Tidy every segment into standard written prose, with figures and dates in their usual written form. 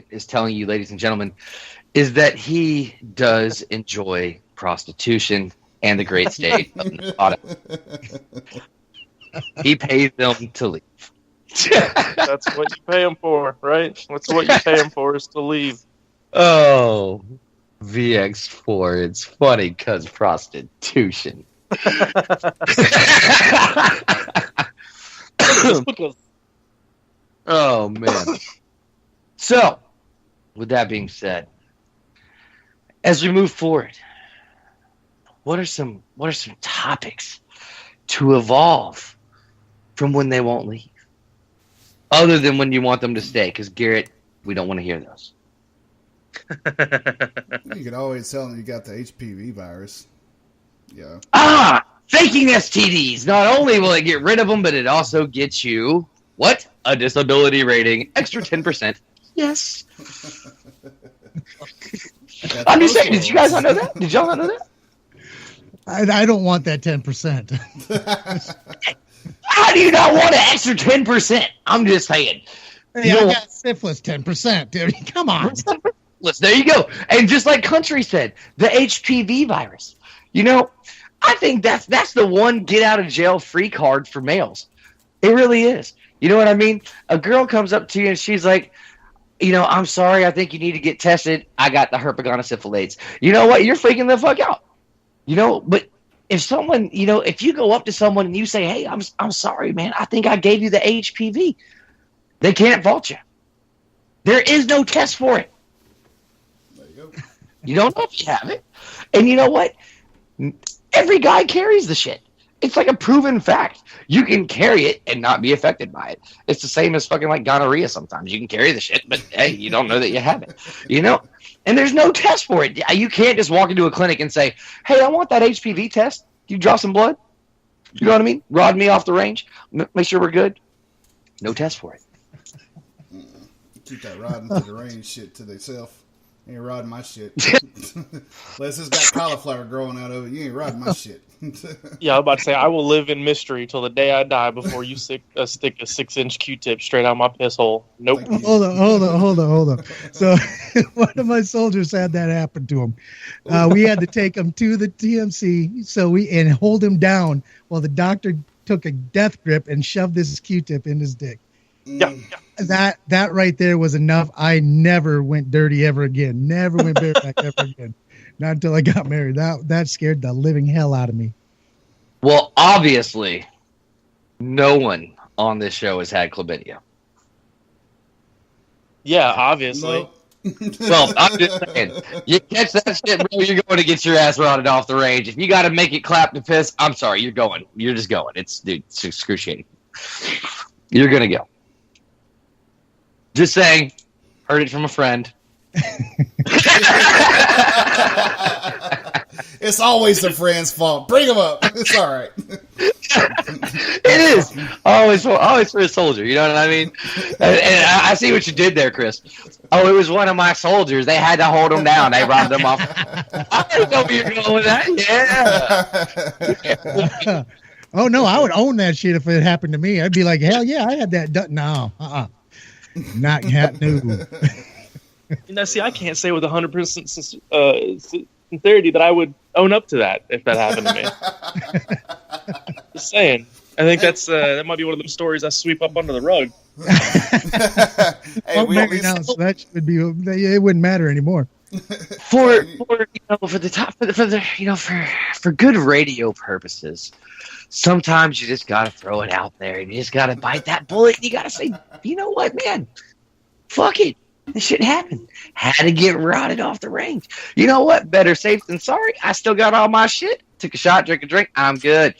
is telling you, ladies and gentlemen, is that he does enjoy prostitution and the great state of Nevada. He pays them to leave. That's what you pay him for, right? That's what you pay him for, is to leave. Oh, VX4, it's funny because prostitution. Oh, man. So, with that being said, as we move forward, what are some topics to evolve from when they won't leave? Other than when you want them to stay, because Garrett, we don't want to hear those. You could always tell them you got the HPV virus. Yeah. Faking STDs. Not only will it get rid of them, but it also gets you, what? A disability rating. Extra 10%. Yes. I'm just saying, did you guys not know that? Did y'all not know that? I don't want that 10%. How do you not want an extra 10%? I'm just saying. Hey, I got syphilis 10%, dude. Come on. There you go. And just like Country said, the HPV virus. You know, I think that's the one get out of jail free card for males. It really is. You know what I mean? A girl comes up to you and she's like, you know, I'm sorry, I think you need to get tested. I got the herpetogonosyphilates. You know what? You're freaking the fuck out. You know, but if someone, you know, if you go up to someone and you say, hey, I'm sorry, man, I think I gave you the HPV, they can't fault you. There is no test for it. There you go. You don't know if you have it. And you know what? Every guy carries the shit. It's like a proven fact. You can carry it and not be affected by it. It's the same as fucking like gonorrhea sometimes. You can carry the shit, but hey, you don't know that you have it. You know? And there's no test for it. You can't just walk into a clinic and say, hey, I want that HPV test. You draw some blood? You know what I mean? Rod me off the range. Make sure we're good. No test for it. Keep that rodding to the range shit to themselves. You ain't rodding my shit. Unless it's got cauliflower growing out of it, you ain't rodding my shit. Yeah, I was about to say, I will live in mystery till the day I die before you stick a 6-inch Q-tip straight out my piss hole. Nope. Hold on. So one of my soldiers had that happen to him. We had to take him to the TMC and hold him down while the doctor took a death grip and shoved this Q-tip in his dick. Yeah. That right there was enough. I never went dirty ever again. Never went bareback ever again. Not until I got married. That scared the living hell out of me. Well, obviously, no one on this show has had chlamydia. Yeah, obviously. No. Well, I'm just saying, you catch that shit, bro, you're going to get your ass rotted off the range. If you got to make it clap to piss, I'm sorry, you're going. You're just going. It's excruciating. You're going to go. Just saying, heard it from a friend. It's always the friend's fault. Bring them up. It's all right. It is always for a soldier. You know what I mean? And I see what you did there, Chris. Oh, it was one of my soldiers. They had to hold him down. They robbed him off. I didn't know where you're going with that. Yeah. Oh no, I would own that shit if it happened to me. I'd be like, hell yeah, I had that. No, not yet. No. Now, see, I can't say with 100% sincerity that I would own up to that if that happened to me. Just saying. I think that might be one of those stories I sweep up under the rug. Hey, so that would be. It wouldn't matter anymore. For good radio purposes, sometimes you just gotta throw it out there and you just gotta bite that bullet and you gotta say, you know what, man, fuck it. This shit happened. Had to get rotted off the range. You know what? Better safe than sorry. I still got all my shit. Took a shot, drank a drink. I'm good.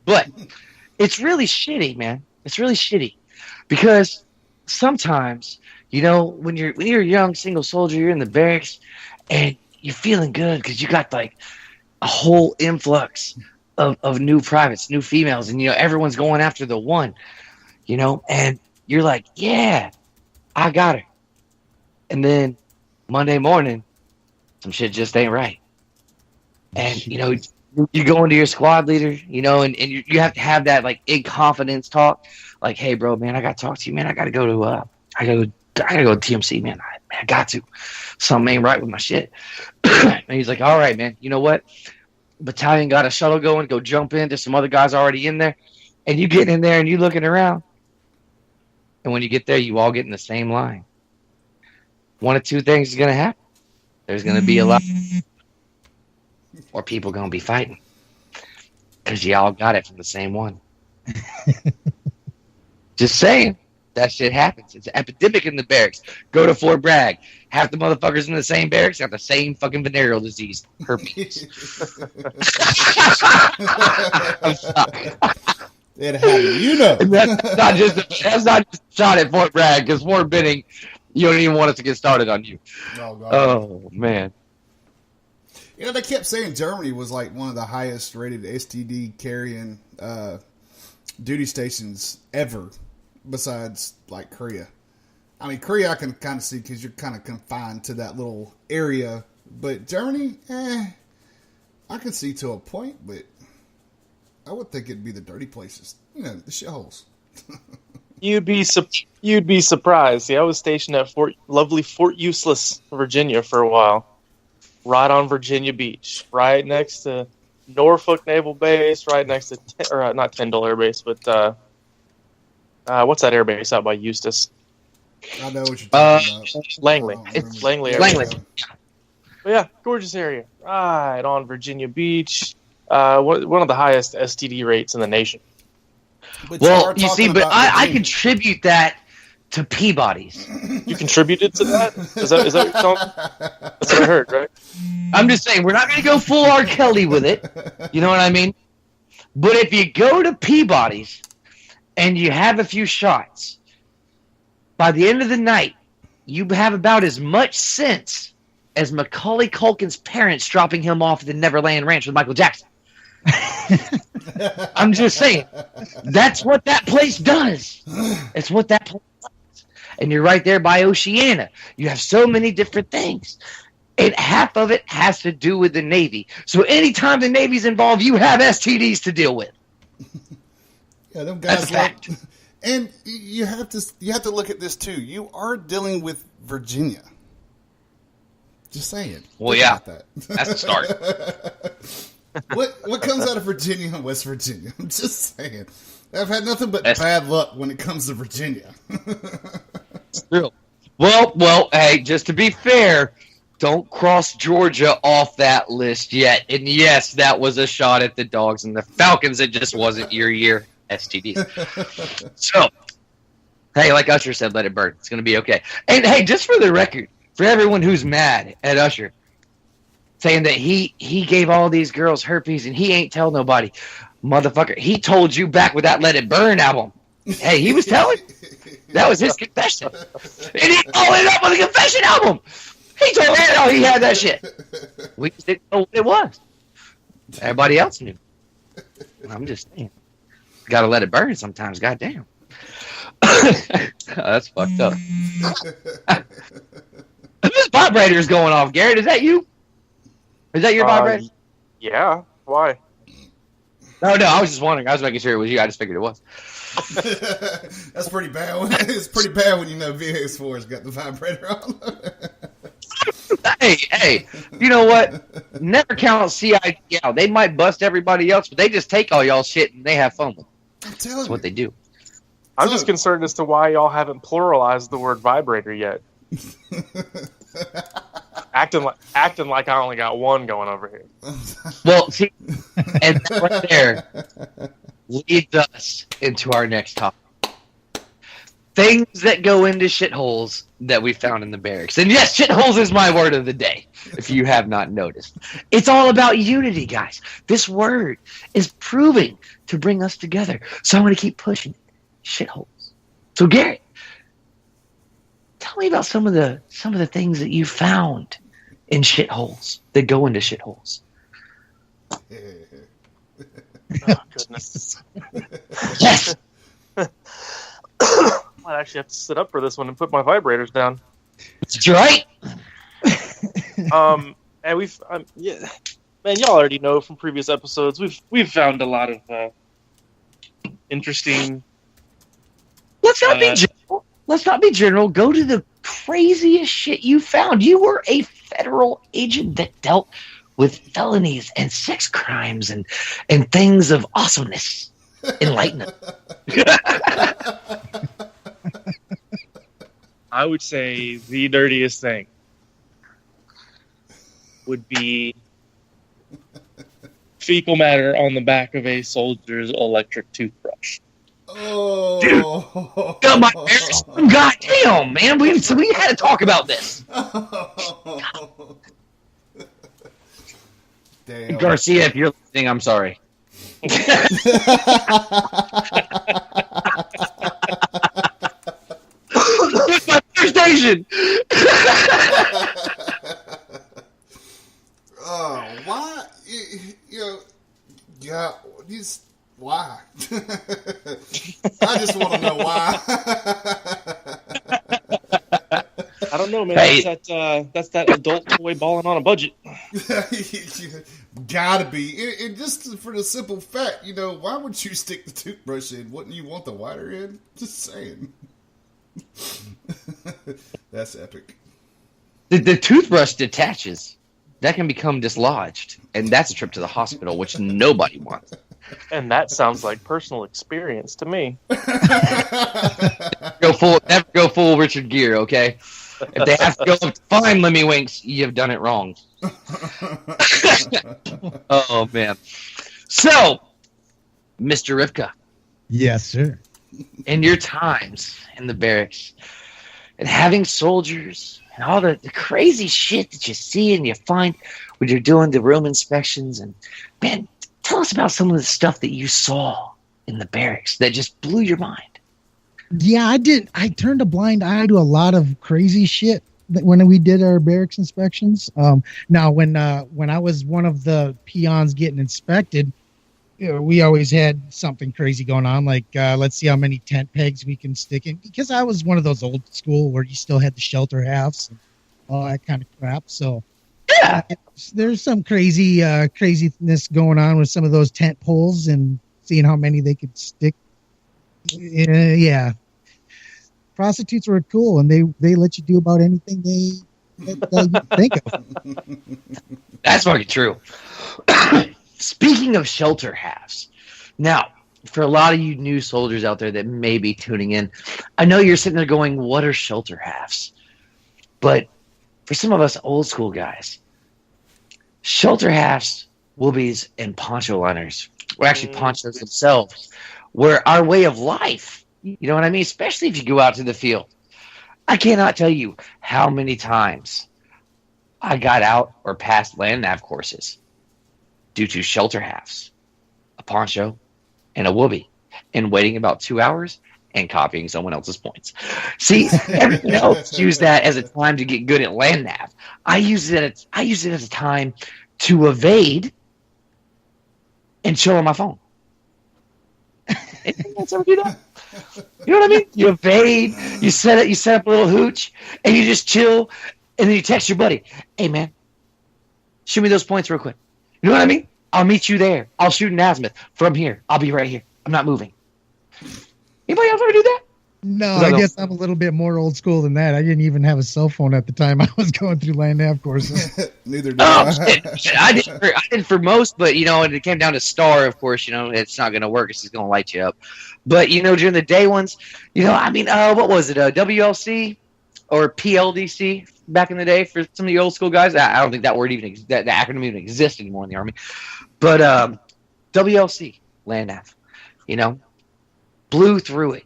But it's really shitty, man. It's really shitty because sometimes, you know, when you're a young single soldier, you're in the barracks and you're feeling good because you got like a whole influx of new privates, new females, and you know everyone's going after the one, you know, and you're like, yeah, I got her. And then Monday morning, some shit just ain't right. And, you know, you go into your squad leader, you know, and you have to have that, like, in confidence talk. Like, hey, bro, man, I got to talk to you, man. I got to go I gotta go to TMC, man. I got to. Something ain't right with my shit. And he's like, all right, man. You know what? Battalion got a shuttle going. Go jump in. There's some other guys already in there. And you get in there and you looking around. And when you get there, you all get in the same line. One of two things is going to happen. There's going to be a lot, or people going to be fighting. Because y'all got it from the same one. Just saying. That shit happens. It's an epidemic in the barracks. Go to Fort Bragg. Half the motherfuckers in the same barracks have the same fucking venereal disease. Herpes. I'm sorry. It happened. You know. That's not just a shot at Fort Bragg, because Fort Benning, you don't even want us to get started on you. Oh, God. Oh, man. You know, they kept saying Germany was like one of the highest rated STD carrying duty stations ever, besides like Korea. I mean, Korea I can kind of see because you're kind of confined to that little area, but Germany, I can see to a point, but I would think it'd be the dirty places, you know, the shitholes. You'd be surprised. See, I was stationed at lovely Fort Useless, Virginia, for a while, right on Virginia Beach, right next to Norfolk Naval Base, right next to not Tyndall Air Base, but what's that air base out by Eustis? I know what you're talking about. Langley. It's Langley Air Langley. Base. But yeah, gorgeous area, right on Virginia Beach. One of the highest STD rates in the nation. But Well, you are see, talking but about I Virginia. contribute that to Peabody's. You contributed to that? Is that what you're telling me? That's what I heard, right? I'm just saying, we're not going to go full R. Kelly with it. You know what I mean? But if you go to Peabody's and you have a few shots, by the end of the night, you have about as much sense as Macaulay Culkin's parents dropping him off at the Neverland Ranch with Michael Jackson. I'm just saying, that's what that place does. It's what that place does. And you're right there by Oceana. You have so many different things. And half of it has to do with the Navy. So anytime the Navy's involved, you have STDs to deal with. Yeah, them guys That's a fact. And you have to look at this too. You are dealing with Virginia. Just saying. Well, Think yeah. about that. That's the start. What comes out of Virginia and West Virginia? I'm just saying. I've had nothing but That's- bad luck when it comes to Virginia. True. Well, hey, just to be fair, don't cross Georgia off that list yet. And yes, that was a shot at the Dogs and the Falcons. It just wasn't your year, STDs. So, hey, like Usher said, let it burn. It's going to be okay. And hey, just for the record, for everyone who's mad at Usher, saying that he gave all these girls herpes and he ain't tell nobody. Motherfucker, he told you back with that Let It Burn album. Hey, he was telling. That was his confession. And he followed it up with a confession album. He told me he had that shit. We just didn't know what it was. Everybody else knew. I'm just saying. Gotta let it burn sometimes, goddamn. That's fucked up. This vibrator's going off, Garrett. Is that you? Is that your vibrator? Yeah. Why? No, I was just wondering. I was making sure it was you. I just figured it was. That's pretty bad. It's pretty bad when you know VX4's got the vibrator on. Hey, you know what? Never count CID out. They might bust everybody else, but they just take all y'all shit and they have fun with it. I'm telling That's you. what they do. I'm just concerned as to why y'all haven't pluralized the word vibrator yet. acting like I only got one going over here. Well, see, and that right there leads us into our next topic. Things that go into shitholes that we found in the barracks. And yes, shitholes is my word of the day, if you have not noticed. It's all about unity, guys. This word is proving to bring us together. So I'm going to keep pushing it. Shitholes. So Garrett, tell me about some of the things that you found in shitholes that go into shitholes. Oh, goodness. Yes. I actually have to sit up for this one and put my vibrators down. That's right. And man, y'all already know from previous episodes. We've found a lot of interesting. Let's not be general. let's not be general. Go to the craziest shit you found. You were a federal agent that dealt with felonies and sex crimes and things of awesomeness. Enlighten us. I would say the dirtiest thing would be fecal matter on the back of a soldier's electric toothbrush. Oh, dude! God, my parents, goddamn, man, we had to talk about this. Damn. Garcia, if you're listening, I'm sorry. It's my first station. Oh, why? You know, yeah, why? I just want to know why. I don't know, man. Hey. That's that adult toy balling on a budget. Gotta be. And just for the simple fact, you know, why would you stick the toothbrush in? Wouldn't you want the wider end? Just saying. That's epic. The toothbrush detaches. That can become dislodged, and that's a trip to the hospital, which nobody wants. And that sounds like personal experience to me. Never go full Richard Gere, okay? If they have to go fine, Lemmy Winks, you have done it wrong. Oh, man. So, Mr. Rivka. Yes, sir. In your times in the barracks, and having soldiers, and all the crazy shit that you see and you find when you're doing the room inspections, and, man, tell us about some of the stuff that you saw in the barracks that just blew your mind. Yeah, I did. I turned a blind eye to a lot of crazy shit when we did our barracks inspections. Now, when I was one of the peons getting inspected, you know, we always had something crazy going on. Like, let's see how many tent pegs we can stick in. Because I was one of those old school where you still had the shelter halves and all that kind of crap. So Yeah. There's some craziness going on with some of those tent poles and seeing how many they could stick. Yeah. Prostitutes were cool, and they let you do about anything they think of. That's fucking true. Speaking of shelter halves, now, for a lot of you new soldiers out there that may be tuning in, I know you're sitting there going, what are shelter halves? But for some of us old school guys, shelter halves, woobies, and poncho liners, or actually ponchos themselves, were our way of life. You know what I mean? Especially if you go out to the field. I cannot tell you how many times I got out or passed land nav courses due to shelter halves, a poncho, and a whoopee, and waiting about 2 hours and copying someone else's points. See, everyone else use that as a time to get good at land nav. I use it as a time to evade and chill on my phone. Anyone else ever do that? You know what I mean? You evade, you set up a little hooch, and you just chill, and then you text your buddy, hey man, shoot me those points real quick. You know what I mean? I'll meet you there. I'll shoot in azimuth from here. I'll be right here. I'm not moving. Anybody else ever do that? No, I guess I'm a little bit more old school than that. I didn't even have a cell phone at the time I was going through land nav courses. Neither did I. Shit. I did for most, but when it came down to star, of course, it's not going to work. It's just going to light you up. But during the day ones, what was it? WLC or PLDC back in the day for some of the old school guys. I don't think that word even that acronym even exists anymore in the Army. But WLC land nav, blew through it.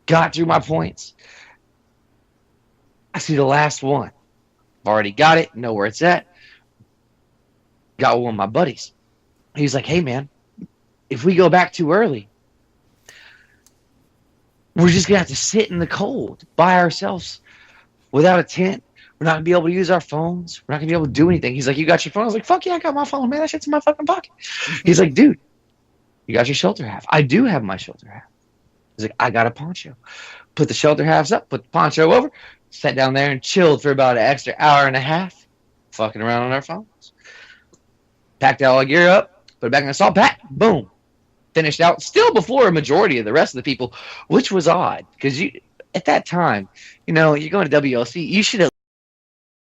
Got through my points. I see the last one. I've already got it. Know where it's at. Got one of my buddies. He's like, hey, man, if we go back too early, we're just going to have to sit in the cold by ourselves without a tent. We're not going to be able to use our phones. We're not going to be able to do anything. He's like, you got your phone? I was like, fuck yeah, I got my phone, man. That shit's in my fucking pocket. He's like, dude, you got your shelter half. I do have my shelter half. He's like, I got a poncho. Put the shelter halves up, put the poncho over, sat down there and chilled for about an extra hour and a half, fucking around on our phones. Packed all our gear up, put it back in the assault pack, boom. Finished out, still before a majority of the rest of the people, which was odd, because at that time, you know, you're going to WLC, you should have